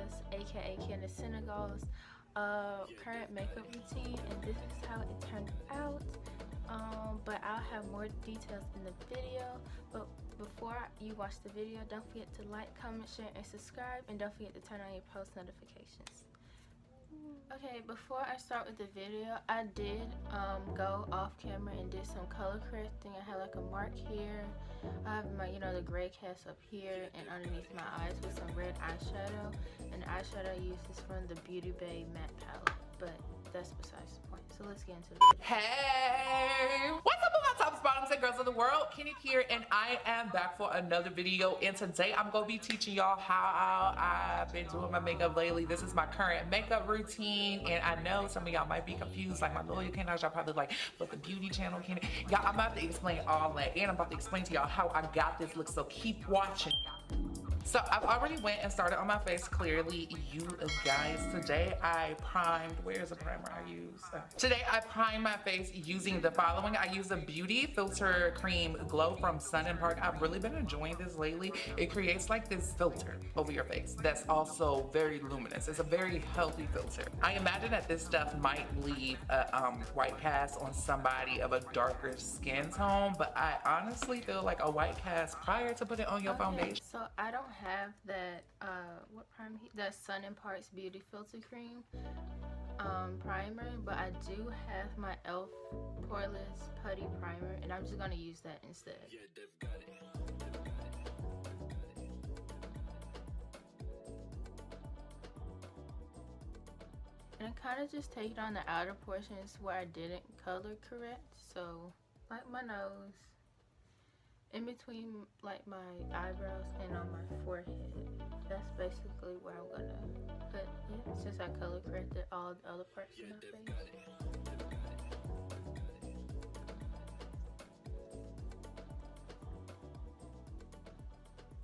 Poreless, aka Kenneth Senegal's current makeup routine, and this is how it turned out. But I'll have more details in the video. But before you watch the video, don't forget to like, comment, share, and subscribe, and don't forget to turn on your post notifications. Okay, before I start with the video, I did go off camera and did some color correcting. I had like a mark here. I have my, the gray cast up here and underneath my eyes with some red eyeshadow. And the eyeshadow I use is from the Beauty Bay matte palette, but that's besides the point. So let's get into the video. Hey, what's up my tops, bottoms, and girls of the world? Kenny here, and I am back for another video. And today I'm gonna be teaching y'all how I've been doing my makeup lately. This is my current makeup routine, and I know some of y'all might be confused, like my loyal candidates. Y'all probably like, what the beauty channel can? Y'all, I'm about to explain all that, and I'm about to explain to y'all how I got this look. So keep watching. So I've already went and started on my face, clearly, you guys. Today I primed, where's the primer I use? Today I primed my face using the following. I use a Beauty Filter Cream Glow from Sun & Park. I've really been enjoying this lately. It creates like this filter over your face that's also very luminous. It's a very healthy filter. I imagine that this stuff might leave a white cast on somebody of a darker skin tone, but I honestly feel like a white cast prior to putting on your foundation. So I don't have that what primer? That Sun & Park's Beauty Filter Cream primer, but I do have my e.l.f. Poreless Putty primer, and I'm just gonna use that instead. Yeah, they've got it. And I kind of just take on the outer portions where I didn't color correct, so like my nose, in between like my eyebrows and on my forehead. That's basically where I'm gonna put it, since I color corrected all the other parts of my face.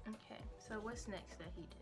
Okay, so what's next that he did?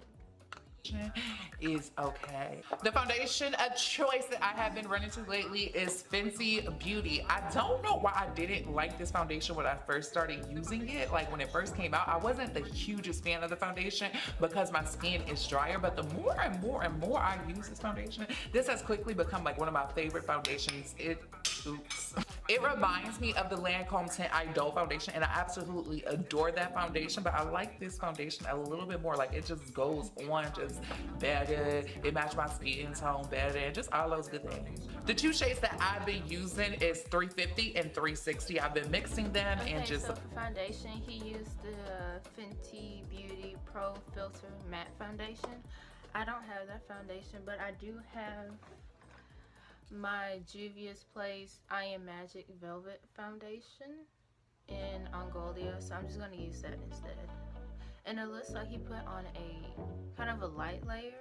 Is okay. The foundation of choice that I have been running to lately is Fenty Beauty. I don't know why I didn't like this foundation when I first started using it. Like when it first came out, I wasn't the hugest fan of the foundation because my skin is drier, but the more and more and more I use this foundation, this has quickly become like one of my favorite foundations. It reminds me of the Lancome Tint Idol foundation, and I absolutely adore that foundation, but I like this foundation a little bit more. Like it just goes on just better, it matches my skin tone better, and just all those good things. The two shades that I've been using is 350 and 360. I've been mixing them and just... So for foundation, he used the Fenty Beauty Pro Filter Matte Foundation. I don't have that foundation, but I do have my Juvias Place I Am Magic Velvet Foundation in Angola, so I'm just going to use that instead. And it looks like he put on a kind of a light layer,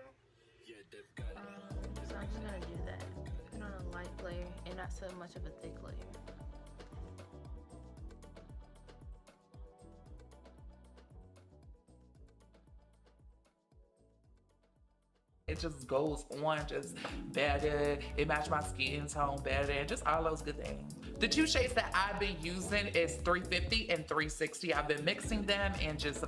so I'm just going to do that. Put on a light layer and not so much of a thick layer. It just goes on just better, it matches my skin tone better, and just all those good things. The two shades that I've been using is 350 and 360. I've been mixing them and just...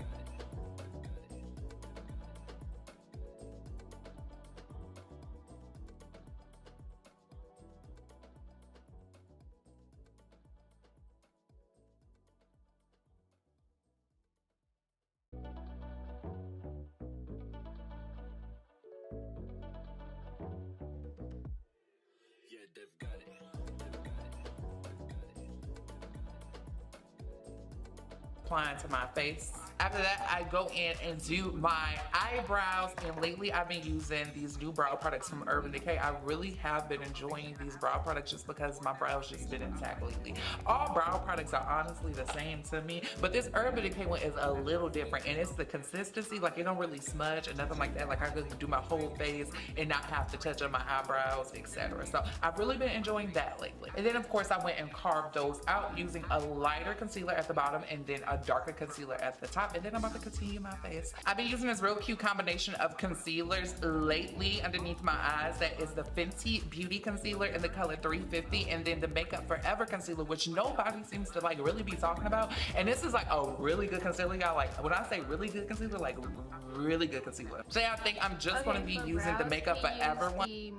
applying to my face. After that, I go in and do my eyebrows, and lately I've been using these new brow products from Urban Decay. I really have been enjoying these brow products just because my brows just been intact lately. All brow products are honestly the same to me, but this Urban Decay one is a little different, and it's the consistency. Like it don't really smudge and nothing like that. Like I could do my whole face and not have to touch on my eyebrows, etc. So I've really been enjoying that lately. And then of course I went and carved those out using a lighter concealer at the bottom and then a darker concealer at the top. top, and then I'm about to continue my face. I've been using this real cute combination of concealers lately underneath my eyes. That is the Fenty Beauty Concealer in the color 350, and then the Makeup Forever Concealer, which nobody seems to like really be talking about. And this is like a really good concealer, y'all. Like when I say really good concealer, like really good concealer. So I think I'm just going to be using the Makeup Forever one. He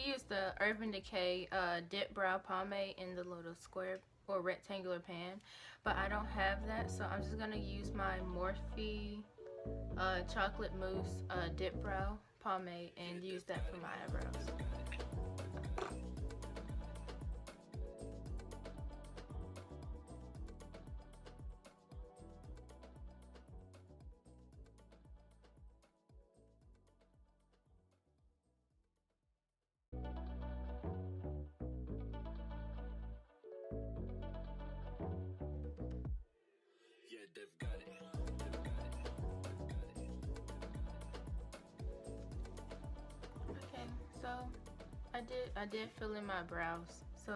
used the Urban Decay Dip Brow Pomade in the little square or rectangular pan, but I don't have that, so I'm just going to use my Morphe Chocolate Mousse Dip Brow Pomade and use that for my eyebrows. Okay, so I did fill in my brows, so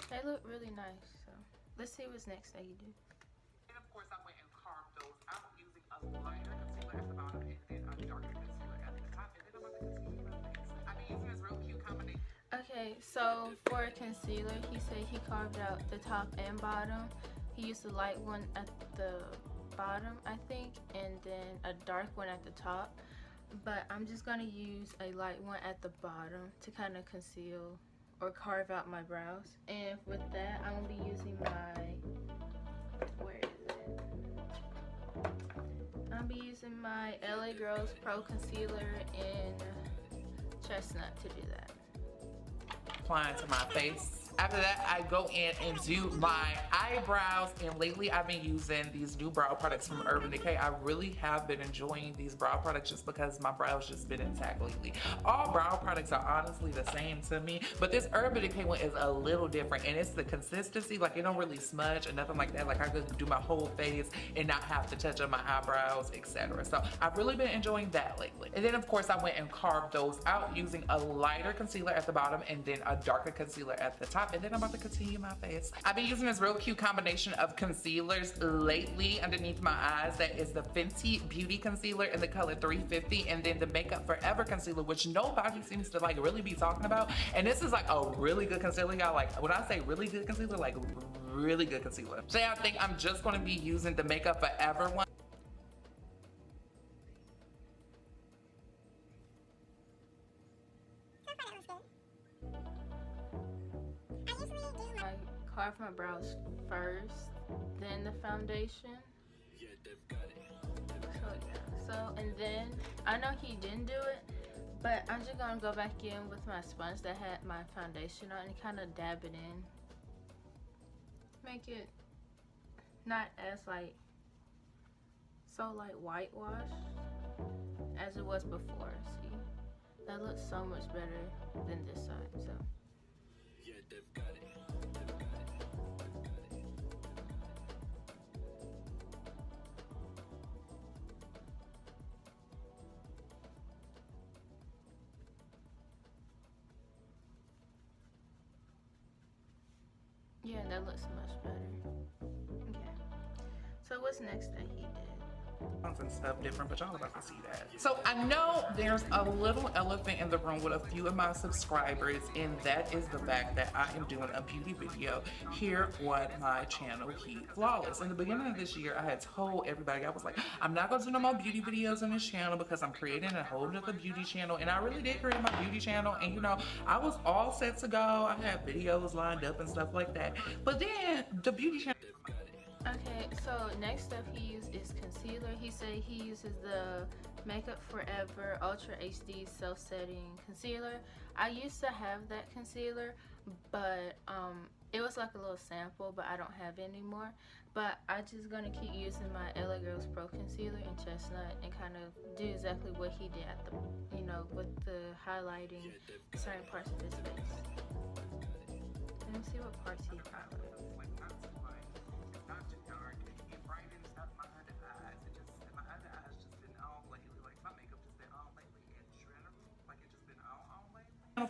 they look really nice. So let's see what's next that you do. And of course I went and carved those out using a lighter concealer at the bottom and then a darker concealer at the top, and then I'm about to continue my face. I've been using this real cute combination. Okay, so for concealer, he said he carved out the top and bottom. He used a light one at the bottom, I think, and then a dark one at the top. But I'm just gonna use a light one at the bottom to kind of conceal or carve out my brows. And with that, I'm gonna be using where is it? I'll be using my LA Girls Pro Concealer in Chestnut to do that. Applying to my face. After that, I go in and do my eyebrows, and lately I've been using these new brow products from Urban Decay. I really have been enjoying these brow products just because my brows just been intact lately. All brow products are honestly the same to me, but this Urban Decay one is a little different, and it's the consistency. Like, it don't really smudge or nothing like that. Like, I could do my whole face and not have to touch up my eyebrows, etc. So I've really been enjoying that lately. And then of course I went and carved those out using a lighter concealer at the bottom and then a darker concealer at the top, and then I'm about to continue my face. I've been using this real cute combination of concealers lately underneath my eyes. That is the Fenty Beauty Concealer in the color 350, and then the Makeup Forever Concealer, which nobody seems to like really be talking about. And this is like a really good concealer, y'all. Like when I say really good concealer, like really good concealer. So I think I'm just going to be using the Makeup Forever one. I carve my brows first, then the foundation. And then I know he didn't do it, but I'm just gonna go back in with my sponge that had my foundation on and kind of dab it in. Make it not as so whitewashed as it was before. See, that looks so much better than this side. So. Yeah, that looks much better. Okay. So what's next that he did? And stuff different, but y'all about to see that. So I know there's a little elephant in the room with a few of my subscribers, and that is the fact that I am doing a beauty video here on my channel, Heflawless. In the beginning of this year, I had told everybody, I was like, I'm not gonna do no more beauty videos on this channel because I'm creating a whole nother beauty channel. And I really did create my beauty channel, and you know, I was all set to go. I had videos lined up and stuff like that. But then the beauty channel. Okay, so next stuff he used is concealer. He said he uses the Makeup Forever Ultra HD Self-Setting Concealer. I used to have that concealer, but it was like a little sample, but I don't have it anymore. But I'm just gonna keep using my LA Girls Pro Concealer in Chestnut and kind of do exactly what he did at the, you know, with the highlighting certain parts of his face. Let me see what parts he highlighted.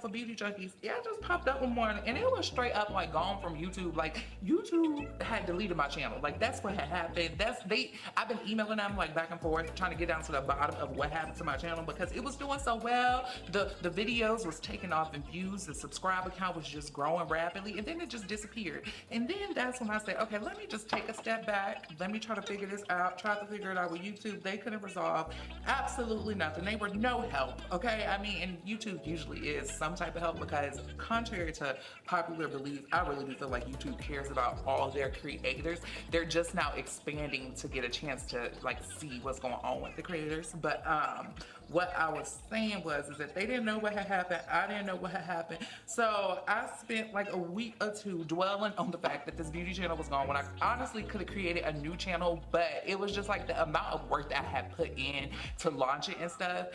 for beauty junkies. Yeah, I just popped up one morning and it was straight up like gone from YouTube. Like YouTube had deleted my channel. Like that's what had happened. I've been emailing them like back and forth, trying to get down to the bottom of what happened to my channel because it was doing so well. The videos was taking off in views. The subscriber count was just growing rapidly, and then it just disappeared. And then that's when I said, okay, let me just take a step back. Let me try to figure this out. Try to figure it out with YouTube. They couldn't resolve absolutely nothing. They were no help. Okay, I mean, and YouTube usually is some type of help because contrary to popular belief, I really do feel like YouTube cares about all their creators. They're just now expanding to get a chance to like see what's going on with the creators. But what I was saying is that they didn't know what had happened. I didn't know what had happened. So I spent like a week or two dwelling on the fact that this beauty channel was gone when I honestly could have created a new channel, but it was just like the amount of work that I had put in to launch it and stuff.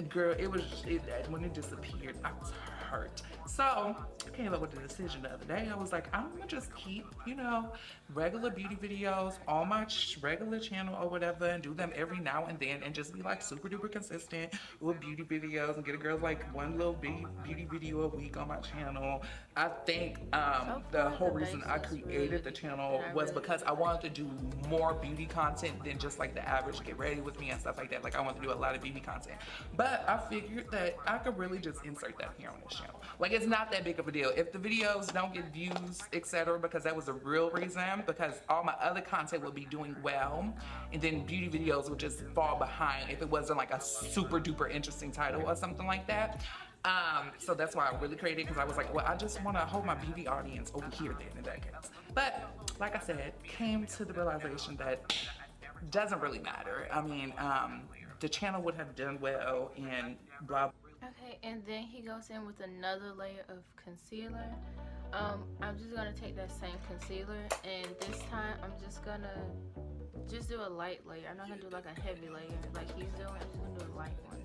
Girl, when it disappeared, I was hurt. So I came up with a decision the other day. I was like, I'm gonna just keep, you know, regular beauty videos on my regular channel or whatever and do them every now and then and just be like super duper consistent with beauty videos and get a girl like one little beauty video a week on my channel. I think the whole reason I created the channel was because I wanted to do more beauty content than just like the average get ready with me and stuff like that. Like I want to do a lot of beauty content, but I figured that I could really just insert that here on this channel. Like it's not that big of a deal if the videos don't get views, etc., because that was a real reason, because all my other content would be doing well and then beauty videos would just fall behind if it wasn't like a super duper interesting title or something like that. So that's why I really created, because I was like, well, I just want to hold my beauty audience over here then in that case. But like I said, came to the realization that doesn't really matter. I mean, the channel would have done well and blah. Okay, and then he goes in with another layer of concealer. I'm just gonna take that same concealer, and this time I'm just gonna do a light layer. I'm not gonna do like a heavy layer like he's doing. I'm just gonna do a light one.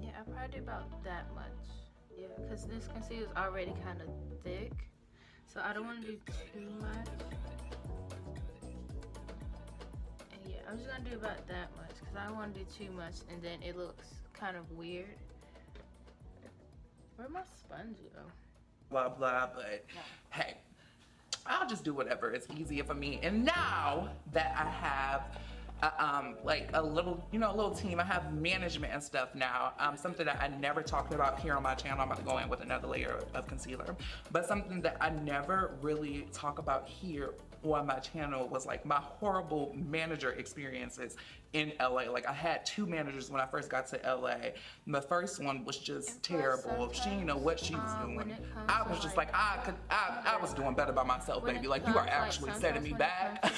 Yeah, I probably do about that much. Yeah, because this concealer is already kind of thick, so I don't want to do too much. And yeah, I'm just gonna do about that much because I don't want to do too much and then it looks kind of weird. Where'd my sponge go? Blah blah, but hey, I'll just do whatever. It's easier for me. And now that I have like a little, you know, a little team, I have management and stuff now. Something that I never talked about here on my channel. I'm about to go in with another layer of concealer, but something that I never really talk about here on my channel was like my horrible manager experiences in LA. Like I had two managers when I first got to LA. The first one was just terrible. She didn't know what she was doing. I was just like, I was doing better by myself, baby. Like you are actually setting me back.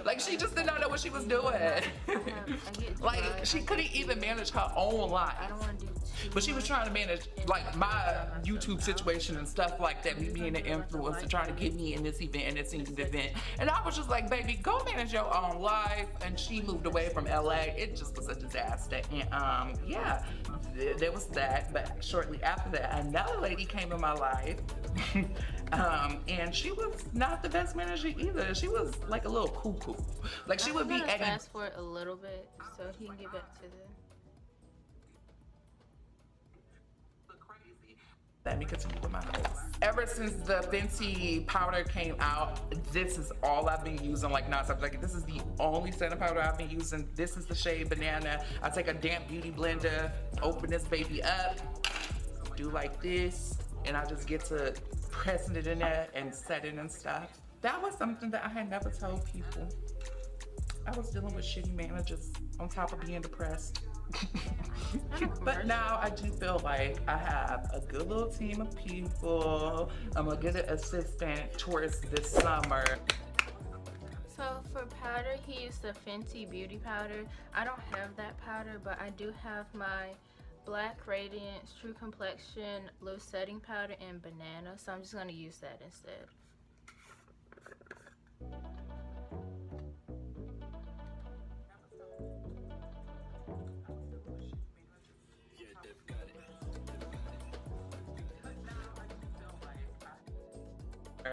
Like she just did not know what she was doing. Like she couldn't even manage her own life. But she was trying to manage like my YouTube situation and stuff like that, me being an influencer, trying to get me in this event and this event. And I was just like, baby, go manage your own life. And she moved away from LA. It just was a disaster. And yeah, there was that. But shortly after that, another lady came in my life. And she was not the best manager either. She was like a little cuckoo. Like she would be fast forward a little bit so he can get back to the. Let me continue with my face. Ever since the Fenty powder came out, this is all I've been using like nonstop. Like this is the only setting powder I've been using. This is the shade Banana. I take a damp beauty blender, open this baby up, do like this, and I just get to pressing it in there and setting and stuff. That was something that I had never told people. I was dealing with shitty managers on top of being depressed. But now I do feel like I have a good little team of people. I'm gonna get an assistant towards this summer. So for powder, he used the Fenty beauty powder. I don't have that powder, but I do have my BlackRadiance True Complexion Loose Setting Powder in Banana, so I'm just gonna use that instead.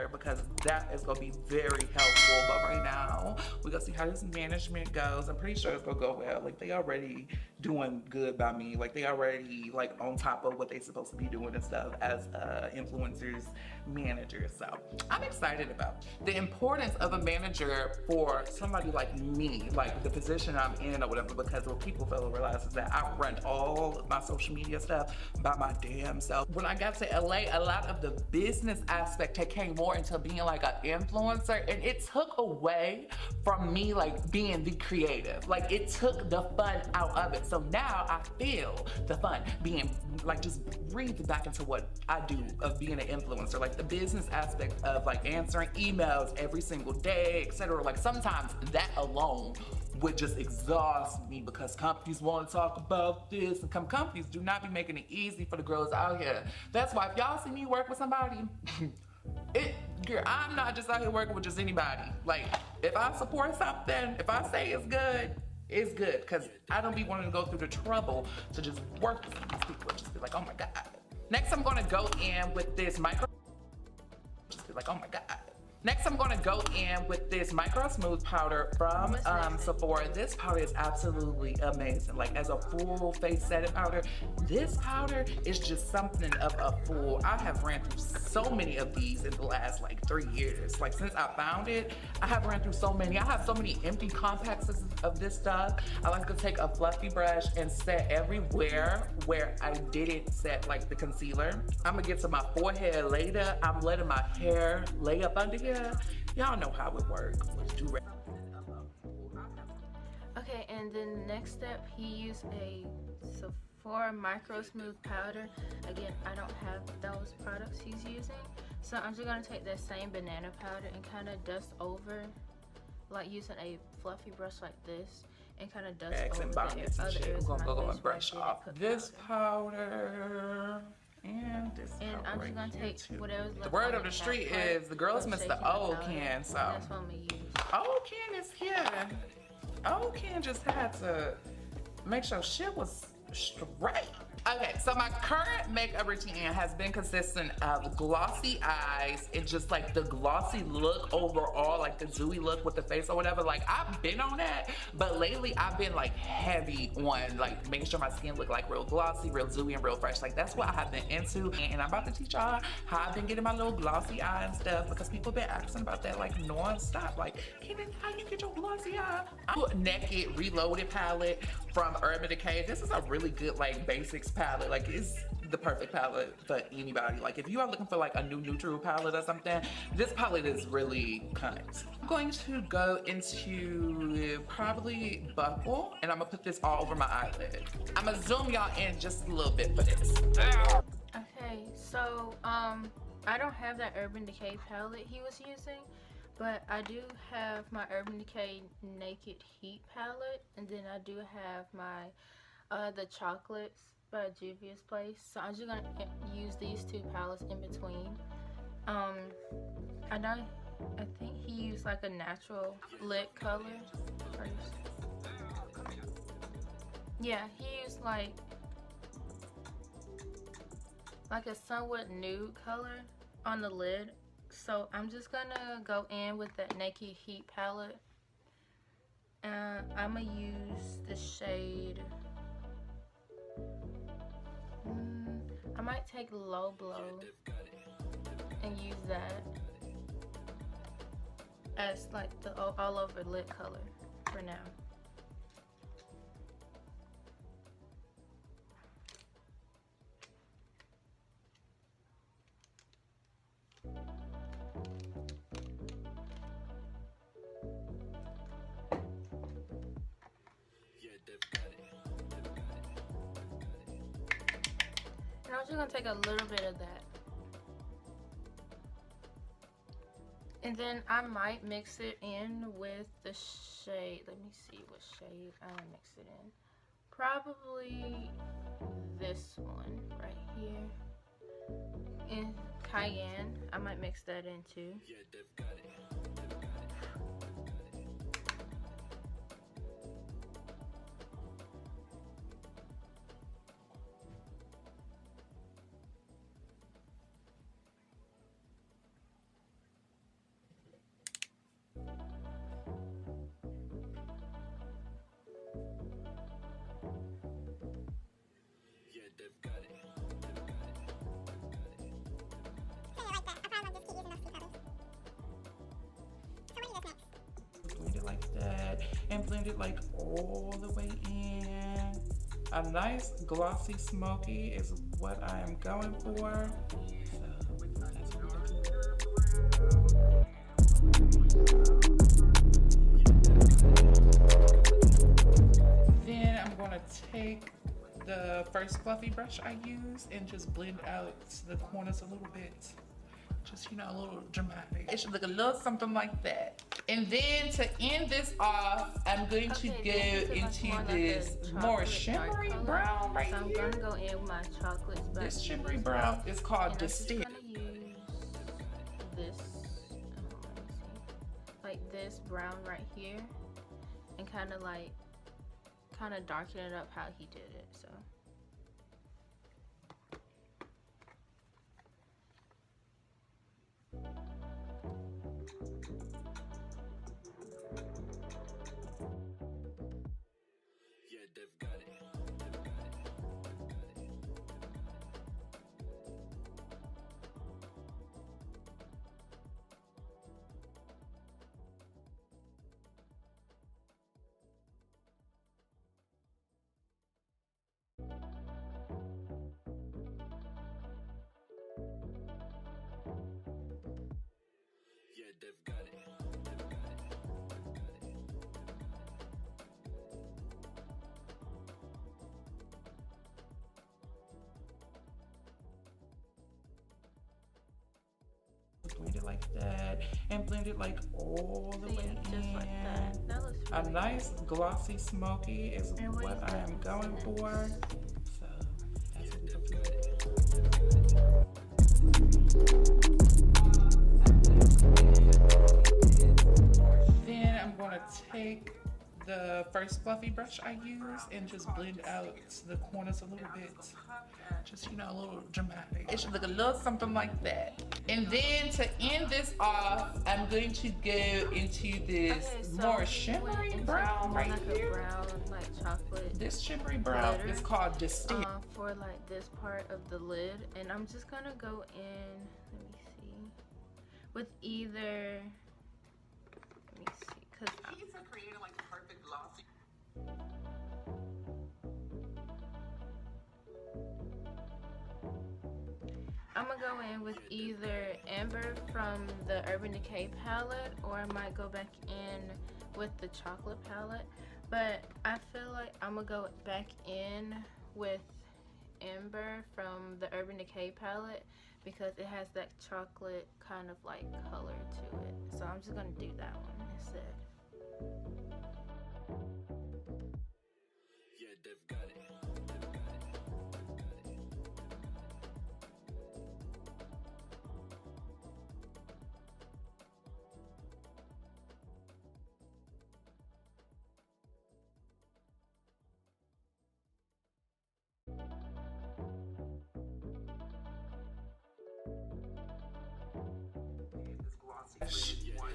later because that is gonna be very helpful. But right now, we're gonna see how this management goes. I'm pretty sure it's gonna go well. Like, they already doing good by me. Like, they already like on top of what they supposed to be doing and stuff as influencers, managers. So I'm excited about the importance of a manager for somebody like me, like the position I'm in or whatever, because what people fail to realize is that I run all of my social media stuff by my damn self. When I got to LA, a lot of the business aspect came more into being like an influencer, and it took away from me like being the creative. Like, it took the fun out of it. So now I feel the fun being like just breathed back into what I do of being an influencer, like the business aspect of like answering emails every single day, etc. Like, sometimes that alone would just exhaust me because companies want to talk about this, and companies do not be making it easy for the girls out here. That's why if y'all see me work with somebody, girl, I'm not just out here working with just anybody. Like, if I support something, if I say it's good, because I don't be wanting to go through the trouble to just work with these people. Just be like, oh my God. Next, I'm gonna go in with this just be like, oh my God. Next, I'm gonna go in with this Micro Smooth powder from Sephora. This powder is absolutely amazing. Like, as a full face setting powder, this powder is just something of a full. I have ran through so many of these in the last like 3 years. Like, since I found it, I have ran through so many. I have so many empty compacts of this stuff. I like to take a fluffy brush and set everywhere where I didn't set like the concealer. I'm gonna get to my forehead later. I'm letting my hair lay up under here. Y'all know how it works. Okay, and then the next step, he used a Sephora Micro Smooth powder. Again, I don't have those products he's using, so I'm just gonna take that same banana powder and kind of dust over, like using a fluffy brush like this, and kind of dust over the other areas. We're gonna go and brush off this powder. And this I'm just gonna take whatever's left. The word of the street is the girls miss the old can, so that's what I'm gonna use. Old can is here. Old can just had to make sure shit was straight. Okay, so my current makeup routine has been consistent of glossy eyes and just like the glossy look overall, like the dewy look with the face or whatever. Like, I've been on that, but lately I've been like heavy on like making sure my skin look like real glossy, real dewy, and real fresh. Like, that's what I have been into, and I'm about to teach y'all how I've been getting my little glossy eye and stuff, because people been asking about that like non-stop. Like, Kenneth, how you get your glossy eye? Naked Reloaded palette from Urban Decay. This is a really good like basics palette. Like, it's the perfect palette for anybody. Like, if you are looking for like a new neutral palette or something, this palette is really cunt. I'm going to go into probably Buckle, and I'm gonna put this all over my eyelid. I'm gonna zoom y'all in just a little bit for this. Okay, so I don't have that Urban Decay palette he was using, but I do have my Urban Decay Naked Heat palette, and then I do have my the chocolates by Juvias place. So I'm just gonna use these two palettes in between. I think he used like a natural lip color first. Yeah, he used like a somewhat nude color on the lid. So I'm just gonna go in with that Naked Heat palette. I'm gonna use the shade. I might take Low Blow and use that as like the all over lip color for now. And I'm just gonna take a little bit of that. And then I might mix it in with the shade. Let me see what shade I mix it in. Probably this one right here. In Cayenne. I might mix that in too. blend it like all the way in. A nice glossy smoky is what I am going for. So that's what we're doing. Then I'm gonna take the first fluffy brush I used and just blend out the corners a little bit. Just, you know, a little dramatic. It should look a little something like that. And then to end this off, I'm going to go into this more shimmery brown right here. So I'm gonna go in with my chocolates. This shimmery brown is called Decay. I'm gonna use this, like this brown right here, and kind of darken it up how he did it. So. Blend it like that and blend it like all the way just in. like that. That looks a really nice glossy smoky is what I am going for. So that's what we're doing. Then I'm going to take the first fluffy brush I used and just blend out the corners a little bit. Just, you know, a little dramatic. It should look a little something like that. And then to end this off, I'm going to go into this more shimmery brown right here. Brown, like chocolate. This shimmery brown is called Decay. For like this part of the lid, and I'm just gonna go in. Let me see. With either. Let me see, cause He's creating like the perfect glossy. I'm gonna go in with either Amber from the Urban Decay palette, or I might go back in with the chocolate palette. But I feel like I'm gonna go back in with Amber from the Urban Decay palette because it has that chocolate kind of like color to it. So I'm just gonna do that one instead. Yeah, they've got it.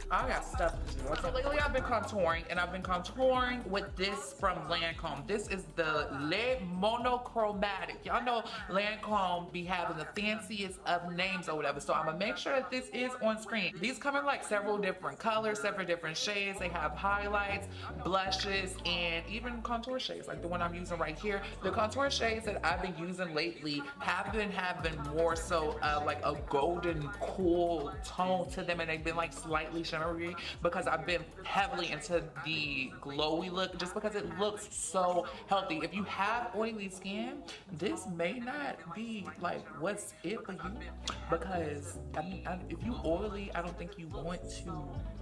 I got stuff to do. So lately I've been contouring, and I've been contouring with this from Lancome. This is the Le Monochromatic. Y'all know Lancome be having the fanciest of names or whatever, so I'm gonna make sure that this is on screen. These come in like several different colors, several different shades. They have highlights, blushes, and even contour shades like the one I'm using right here. The contour shades that I've been using lately have been having more so like a golden cool tone to them, and they've been like slightly shimmery because I've been heavily into the glowy look just because it looks so healthy. If you have oily skin, this may not be like what's it for you, because if you oily, I don't think you want to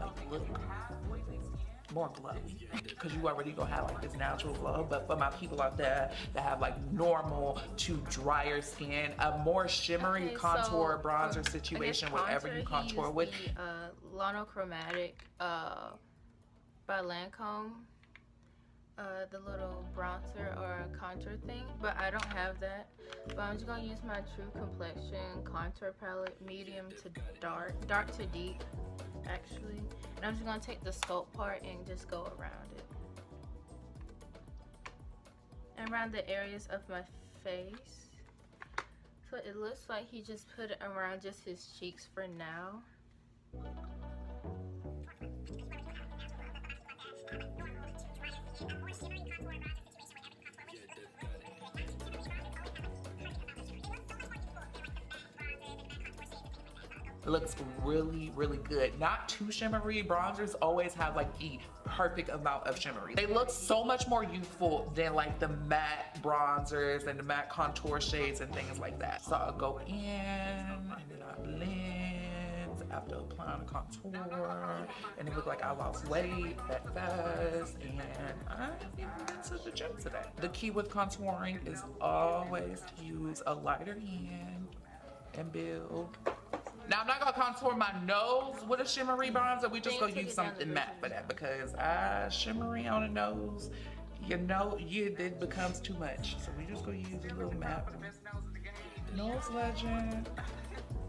like look more glowy because you already gonna have like this natural glow. But for my people out there that have like normal to drier skin, a more shimmery contour bronzer situation, whatever you contour with. The Monochromatic by Lancome, the little bronzer or contour thing, but I don't have that. But I'm just gonna use my True Complexion contour palette, medium to dark to deep actually, and I'm just gonna take the sculpt part and just go around it, around the areas of my face. So it looks like he just put it around just his cheeks for now. It looks really, really good. Not too shimmery. Bronzers always have like the perfect amount of shimmery. They look so much more youthful than like the matte bronzers and the matte contour shades and things like that. So I'll go in and then I blend after applying the contour, and it looked like I lost weight that fast, and I went to the gym today. The key with contouring is always to use a lighter hand and build. Now I'm not gonna contour my nose with a shimmery bronzer. We just gonna use something matte for that, because shimmery on the nose, you know, it becomes too much. So we just gonna use a little matte one.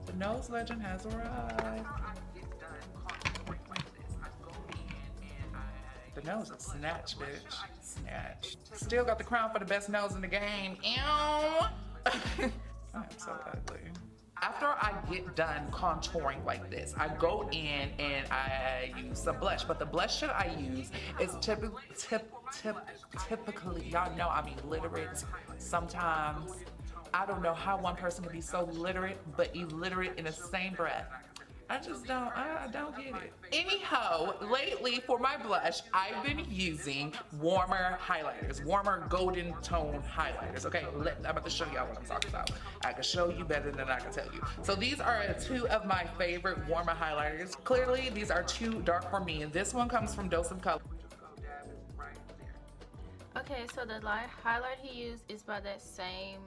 The nose legend has arrived. The nose is snatched, bitch. Snatched. Still got the crown for the best nose in the game. Ew. I'm so ugly. After I get done contouring like this, I go in and I use some blush. But the blush that I use is typically, y'all know I'm illiterate. Sometimes I don't know how one person can be so literate but illiterate in the same breath. I don't get it. Anyhow, lately for my blush, I've been using warmer highlighters, warmer golden tone highlighters. Okay, I'm about to show y'all what I'm talking about. I can show you better than I can tell you. So these are two of my favorite warmer highlighters. Clearly, these are too dark for me, and this one comes from Dose of Color. Okay, so the highlight he used is by that same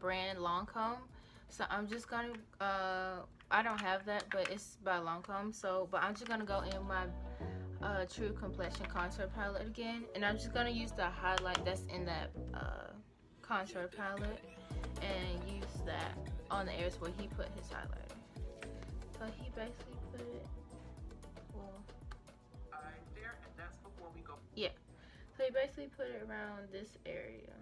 brand, Lancome. So I'm just gonna, I don't have that, but it's by Lancome. So, but I'm just gonna go in my True Complexion contour palette again, and I'm just gonna use the highlight that's in that contour palette and use that on the areas where he put his highlighter. So he basically put it, well, there, and that's before we go. Yeah. So he basically put it around this area.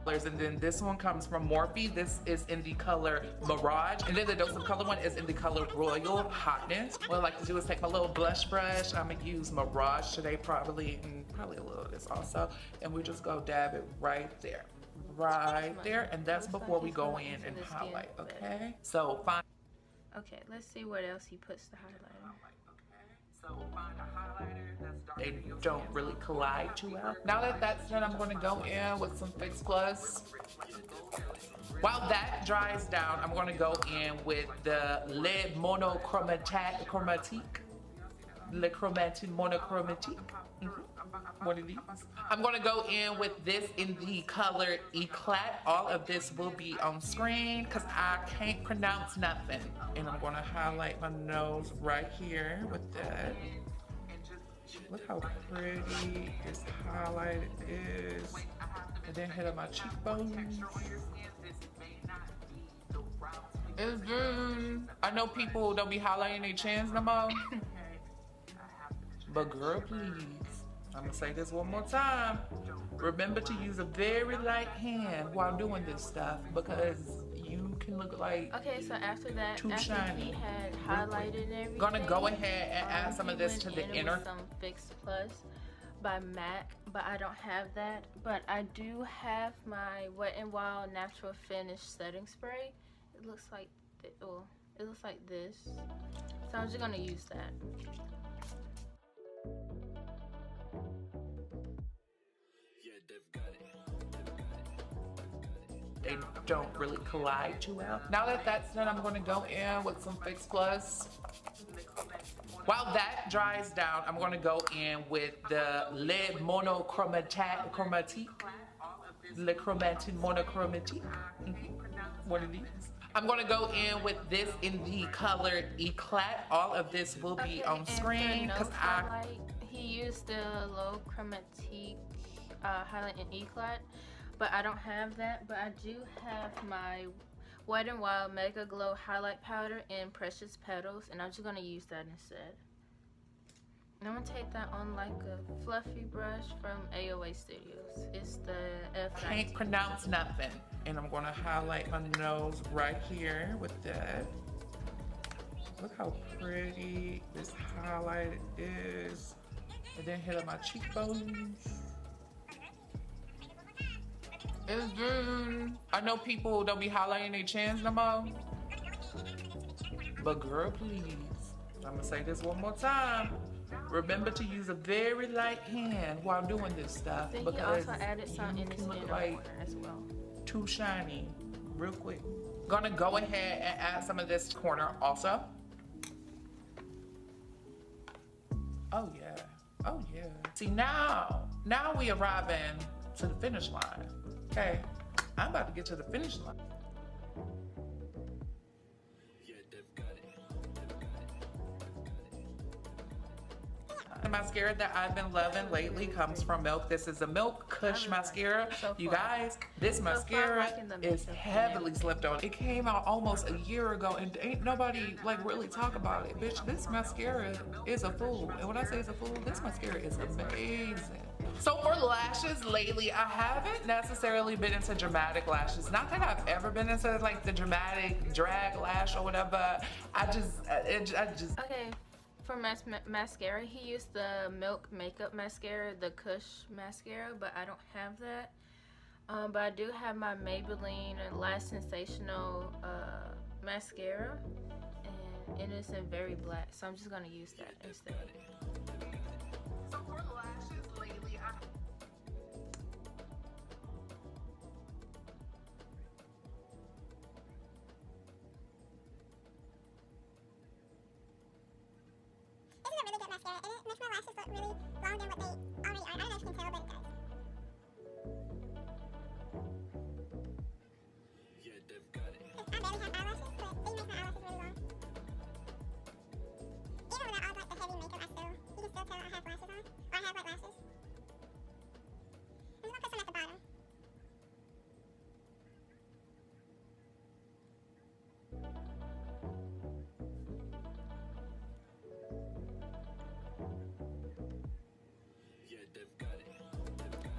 And then this one comes from Morphe. This is in the color Mirage. And then the Dose of Color one is in the color Royal Hotness. What I like to do is take my little blush brush. I'm gonna use Mirage today probably, and probably a little of this also. And we just go dab it right there. Right there. And that's before we go in and highlight, okay? So fine. Okay, let's see what else he puts the highlighter. So find a highlighter that's dark. They don't really collide too well. Now that that's done, I'm going to go in with some Fix Plus. While that dries down, I'm going to go in with the Le Monochromatique. Le Chromatique Monochromatique. One of these. I'm going to go in with this in the color Eclat. All of this will be on screen because I can't pronounce nothing. And I'm going to highlight my nose right here with that. Look how pretty this highlight is. And then hit up my cheekbones. It's good. I know people don't be highlighting their chins no more. But girl, please. I'm gonna say this one more time. Remember to use a very light hand while doing this stuff, because you can look like okay, so after that, too after shiny. he had highlighted and everything, Gonna go ahead and add some of this to the inner. With some Fix Plus by MAC, but I don't have that. But I do have my Wet n Wild Natural Finish Setting Spray. It looks like it looks like this. So I'm just gonna use that. They don't really collide too well. Now that that's done, I'm gonna go in with some Fix Plus. While that dries down, I'm gonna go in with the Le Monochromatique. Le Chromatique Monochromatique. One of these. I'm gonna go in with this in the color Eclat. All of this will be on screen because he used the low chromatique highlight in Eclat, but I don't have that. But I do have my Wet n Wild Megaglo highlight powder in Precious Petals, and I'm just gonna use that instead. And I'm gonna take that on like a fluffy brush from AOA Studios. It's the F19. Can't pronounce nothing. And I'm gonna highlight my nose right here with that. Look how pretty this highlight is. And then hit up my cheekbones. It's good. I know people don't be highlighting their chins no more. But girl, please. I'm gonna say this one more time. Remember to use a very light hand while doing this stuff. Then because he also added some in his can look inner like corner as well. too shiny real quick. Gonna go ahead and add some of this corner also. Oh yeah, oh yeah. See now we arriving to the finish line. Okay, I'm about to get to the finish line. The mascara that I've been loving lately comes from Milk. This is a Milk Kush mascara. You guys, this mascara is heavily slept on. It came out almost a year ago and ain't nobody like really talk about it. Bitch, this mascara is a fool. And when I say it's a fool, this mascara is amazing. So for lashes lately, I haven't necessarily been into dramatic lashes. Not that I've ever been into like the dramatic drag lash or whatever. I just. Okay. For mascara, he used the Milk Makeup Mascara, the Kush Mascara, but I don't have that. But I do have my Maybelline Lashsensational Mascara, and it's in very black, so I'm just gonna use that instead. So for lashes lately,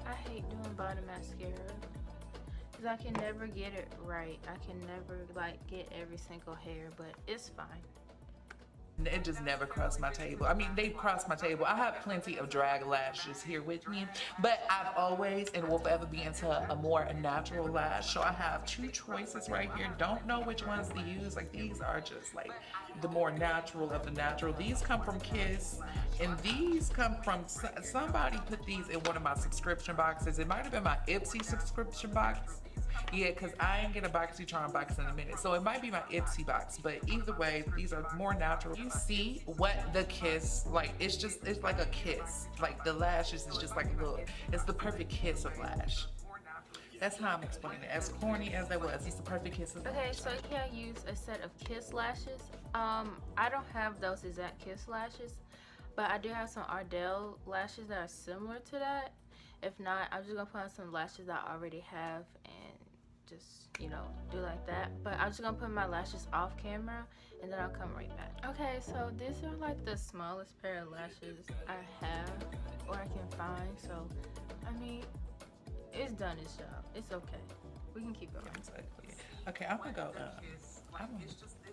I hate doing bottom mascara because I can never get it right. I can never like get every single hair, but it's fine. It just never crossed my table. I mean, they've crossed my table. I have plenty of drag lashes here with me, but I've always and will forever be into a more natural lash. So I have two choices right here. Don't know which ones to use. Like, these are just like the more natural of the natural. These come from Kiss, and these come from somebody put these in one of my subscription boxes. It might have been my Ipsy subscription box. Yeah, because I ain't get a BoxyCharm box in a minute. So it might be my Ipsy box, but either way, these are more natural. You see what the Kiss, like, it's like a kiss. Like, the lashes is just like a little, it's the perfect kiss of lash. That's how I'm explaining it. As corny as that was, it's the perfect kiss of lash. Okay, so here I use a set of Kiss lashes. I don't have those exact Kiss lashes, but I do have some Ardell lashes that are similar to that. If not, I'm just gonna put on some lashes that I already have and just, you know, do like that. But I'm just gonna put my lashes off camera and then I'll come right back. Okay, so these are like the smallest pair of lashes I have or I can find. So I mean, it's done its job. It's okay. We can keep going. Exactly. Okay, I'm gonna go. I'm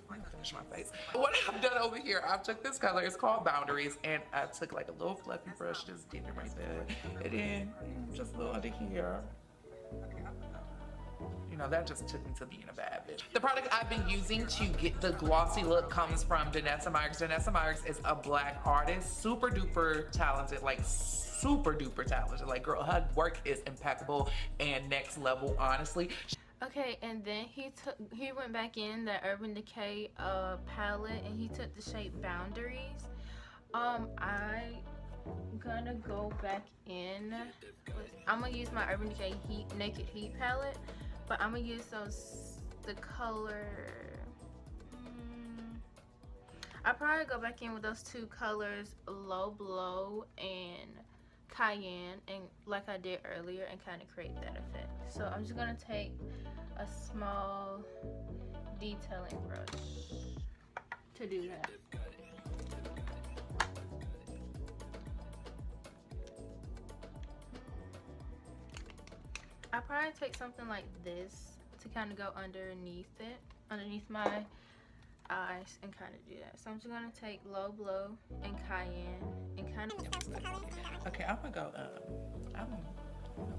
gonna finish my face. What I've done over here, I've took this color. It's called Boundaries, and I took like a little fluffy brush, just getting it right there, and then just a little under here. You know, that just took me to being a bad bitch. The product I've been using to get the glossy look comes from Danessa Meyers. Danessa Meyers is a black artist, super duper talented, like super duper talented. Like, girl, her work is impeccable and next level, honestly. Okay, and then he went back in the Urban Decay palette and he took the shade Boundaries. I'm gonna go back in. I'm gonna use my Urban Decay Naked Heat palette, but I'm gonna use the color. I'll probably go back in with those two colors, Low Blow and Cayenne, and like I did earlier, and kind of create that effect. So I'm just gonna take a small detailing brush to do that. I'll probably take something like this to kind of go underneath my eyes and kind of do that. So I'm just gonna take Low Blow and Cayenne and kind of. Okay, I'm gonna go.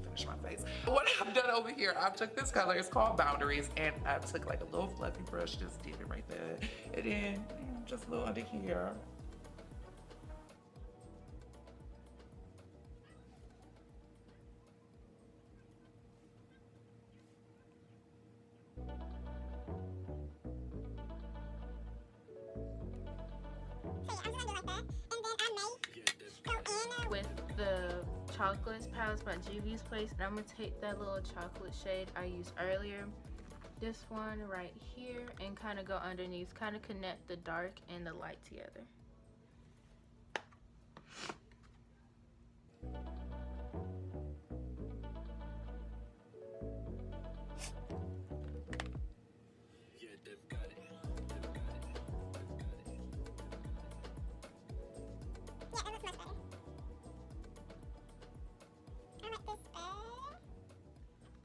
Finish my face. What I've done over here, I took this color, it's called Boundaries, and I took like a little fluffy brush, just did it right there, and then just a little under here. With the Chocolates palettes by Juvias Place, and I'm gonna take that little chocolate shade I used earlier, this one right here, and kind of go underneath, kind of connect the dark and the light together.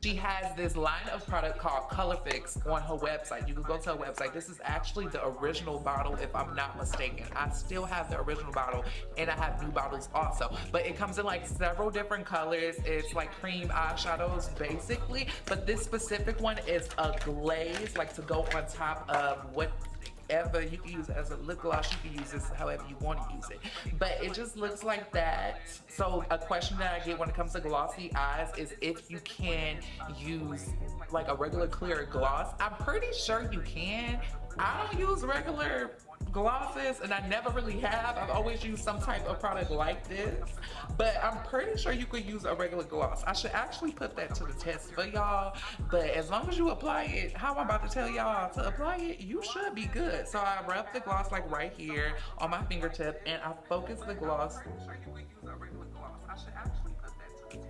She has this line of product called Color Fix on her website. You can go to her website. This is actually the original bottle, if I'm not mistaken. I still have the original bottle, and I have new bottles also. But it comes in like several different colors. It's like cream eyeshadows, basically. But this specific one is a glaze, like to go on top of whatever. You can use it as a lip gloss, you can use this however you want to use it, but it just looks like that. So a question that I get when it comes to glossy eyes is if you can use like a regular clear gloss. I'm pretty sure you can. I don't use regular glosses, and I never really have. I've always used some type of product like this, but I'm pretty sure you could use a regular gloss. I should actually put that to the test for y'all, but as long as you apply it how I'm about to tell y'all to apply it, you should be good. So I rub the gloss like right here on my fingertip, and I focus the gloss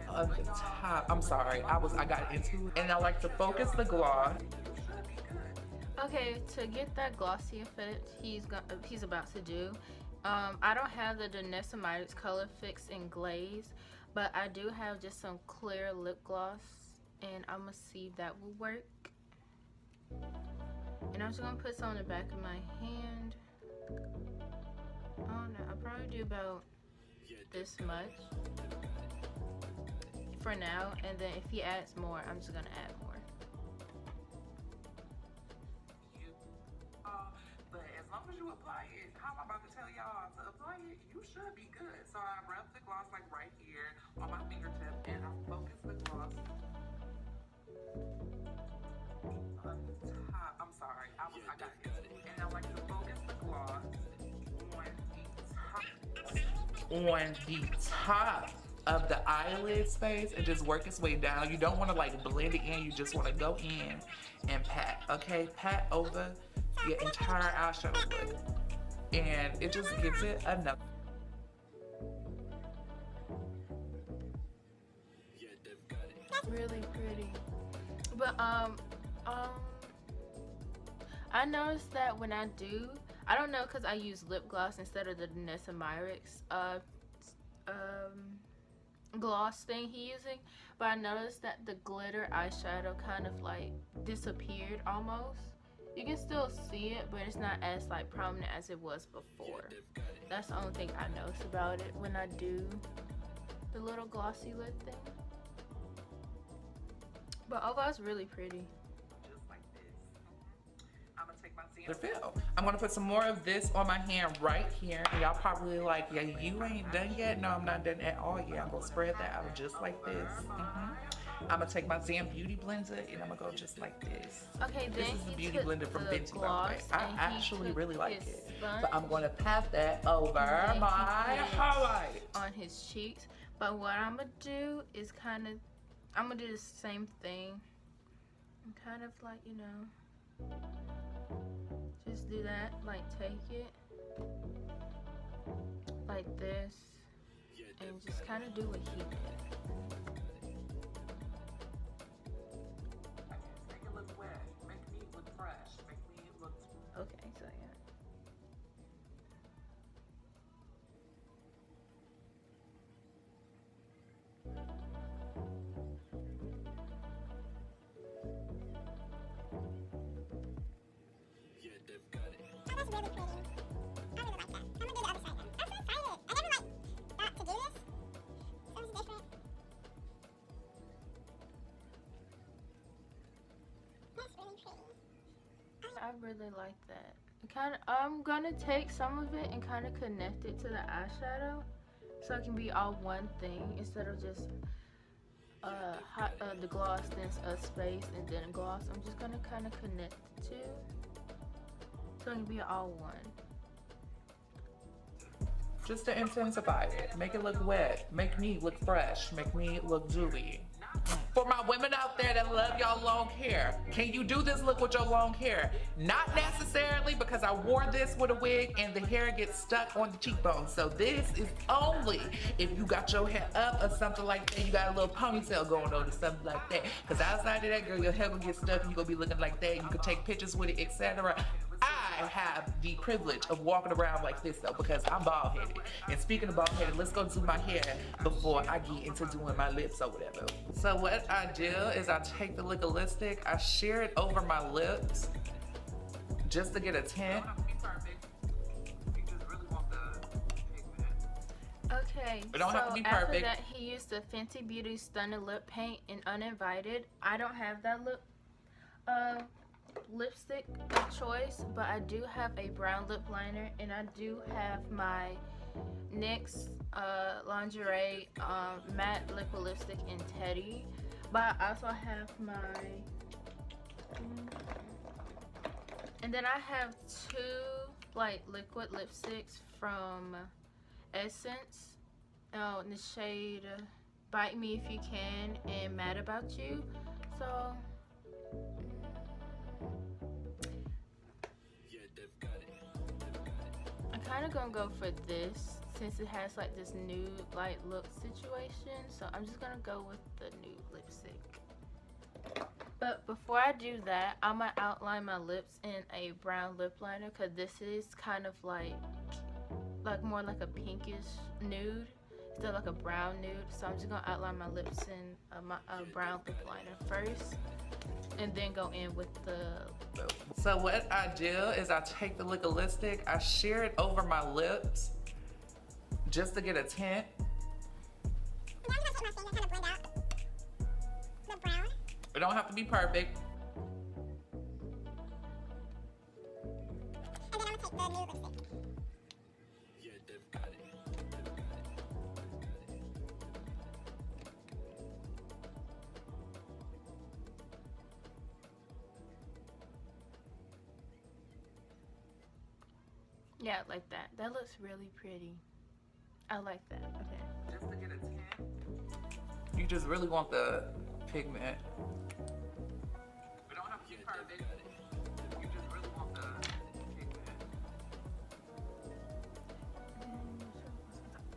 on the top. I'm sorry, I got into it, and I like to focus the gloss. Okay, to get that glossy effect he's about to do, I don't have the Decay Color Fix and Glaze, but I do have just some clear lip gloss, and I'm gonna see if that will work. And I'm just gonna put some on the back of my hand. I don't know, I'll probably do about this much for now, and then if he adds more, I'm just gonna add more. But as long as you apply it how I'm about to tell y'all to apply it, you should be good. So I rub the gloss like right here on my fingertip, and I focus the gloss on the top. I'm sorry, I got it. And I like to focus the gloss on the top of the eyelid space and just work its way down. You don't want to like blend it in, you just want to go in and pat. Okay, pat over your entire eyeshadow look, and it just gives it enough. Really pretty. But I noticed that when I don't know, because I use lip gloss instead of the Decay gloss thing he's using, but I noticed that the glitter eyeshadow kind of like disappeared almost. You can still see it, but it's not as like prominent as it was before. That's the only thing I notice about it when I do the little glossy lip thing. But overall, it's really pretty. Just like this. I'm gonna take my fill. I'm gonna put some more of this on my hand right here. And y'all probably like, yeah, you ain't done yet. No, I'm not done at all yet. I'm gonna spread that out just like this. I'm gonna take my Zam Beauty Blender, and I'm gonna go just like this. Okay, then this is the Beauty Blender from Fenty, by the way. I actually really like it. But I'm gonna pat that over my highlight. On his cheeks. But what I'm gonna do is I'm gonna do the same thing. And kind of like, you know, just do that, like take it like this, and just kind of do what he did. Make it look wet, make me look fresh, make me look... Okay, so yeah. really like that. I'm gonna take some of it and kind of connect it to the eyeshadow, so it can be all one thing instead of just the gloss, then a space, and then a gloss. I'm just gonna kind of connect the two, so it can be all one. Just to intensify it, make it look wet, make me look fresh, make me look dewy. For my women out there that love y'all long hair, can you do this look with your long hair? Not necessarily, because I wore this with a wig and the hair gets stuck on the cheekbones. So this is only if you got your hair up or something like that, you got a little ponytail going on or something like that. Because outside of that, girl, your hair gonna get stuck and you're gonna be looking like that. You can take pictures with it, etc. I have the privilege of walking around like this though, because I'm bald headed. And speaking of bald headed, let's go do my hair before I get into doing my lips or whatever. So what I do is I take the liquid lipstick, I sheer it over my lips just to get a tint. Okay, it don't have to be after perfect. that, he used the Fenty Beauty Stunning Lip Paint in Uninvited. I don't have that lipstick of choice, but I do have a brown lip liner, and I do have my NYX lingerie matte liquid lipstick in Teddy, but I also have my and then I have two like liquid lipsticks from Essence in the shade Bite Me If You Can and Mad About You. So I'm kind of gonna go for this since it has like this nude light look situation. So I'm just gonna go with the nude lipstick. But before I do that, I'm gonna outline my lips in a brown lip liner, because this is kind of like more like a pinkish nude instead of like a brown nude. So I'm just gonna outline my lips in my brown lip liner first, and then go in with the. So what I do is I take the liquid lipstick, I sheer it over my lips just to get a tint. It don't have to be perfect. And then I'm gonna take the nude lipstick. Yeah, like that. That looks really pretty. I like that. Okay. Just to get a tint. You just really want the pigment. We don't have to be perfect. You just really want the pigment.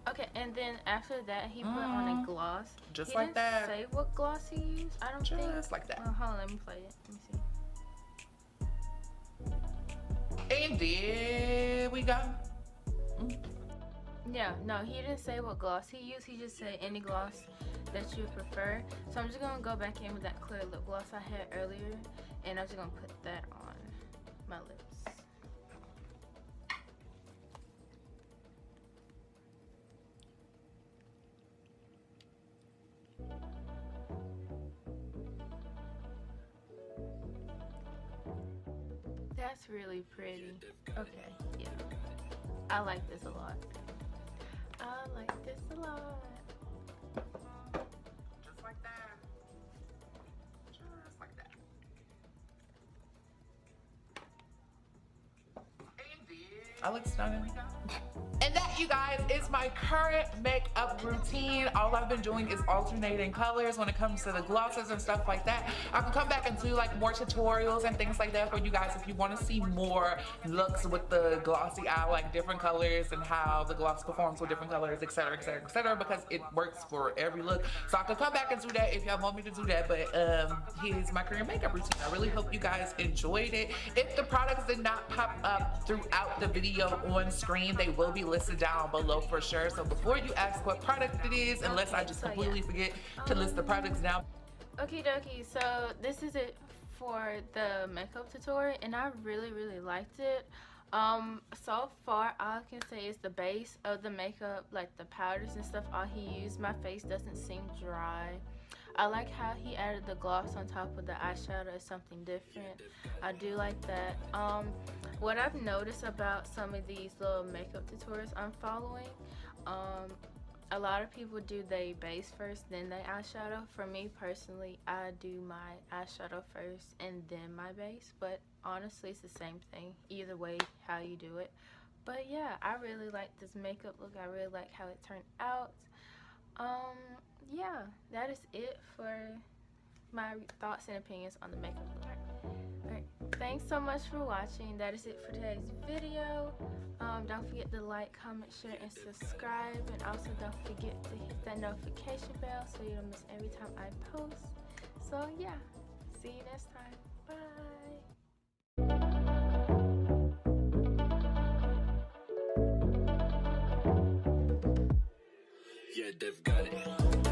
Okay, and then after that, he put on a gloss. Just he like didn't that. say what gloss he used. I don't think. Just like that. Hold on, let me play it. Let me see. And then we got. Yeah, no, he didn't say what gloss he used. He just said any gloss that you prefer. So I'm just gonna go back in with that clear lip gloss I had earlier, and I'm just gonna put that on my lips. That's really pretty. Okay, yeah. I like this a lot. I like this a lot. Just like that. Just like that. I look stunning. And that, you guys, is my current makeup routine. All I've been doing is alternating colors when it comes to the glosses and stuff like that. I can come back and do like more tutorials and things like that for you guys if you want to see more looks with the glossy eye, like different colors and how the gloss performs with different colors, etc, etc, etc, because it works for every look. So I can come back and do that if y'all want me to do that. But here's my current makeup routine. I really hope you guys enjoyed it. If the products did not pop up throughout the video on screen, they will be listed down below for sure. So before you ask what product it is, unless I just completely forget to list the products down. Okie dokie, so this is it for the makeup tutorial, and I really liked it. So far all I can say is the base of the makeup, like the powders and stuff, all he used. My face doesn't seem dry. I like how he added the gloss on top of the eyeshadow as something different. I do like that. What I've noticed about some of these little makeup tutorials I'm following, a lot of people do they base first, then they eyeshadow. For me personally, I do my eyeshadow first and then my base, but honestly it's the same thing either way how you do it. But yeah, I really like this makeup look. I really like how it turned out. Yeah, that is it for my thoughts and opinions on the makeup look. Alright, thanks so much for watching. That is it for today's video. Don't forget to like, comment, share, and subscribe. And also don't forget to hit that notification bell so you don't miss every time I post. So yeah, see you next time. Bye. Yeah, they've got it.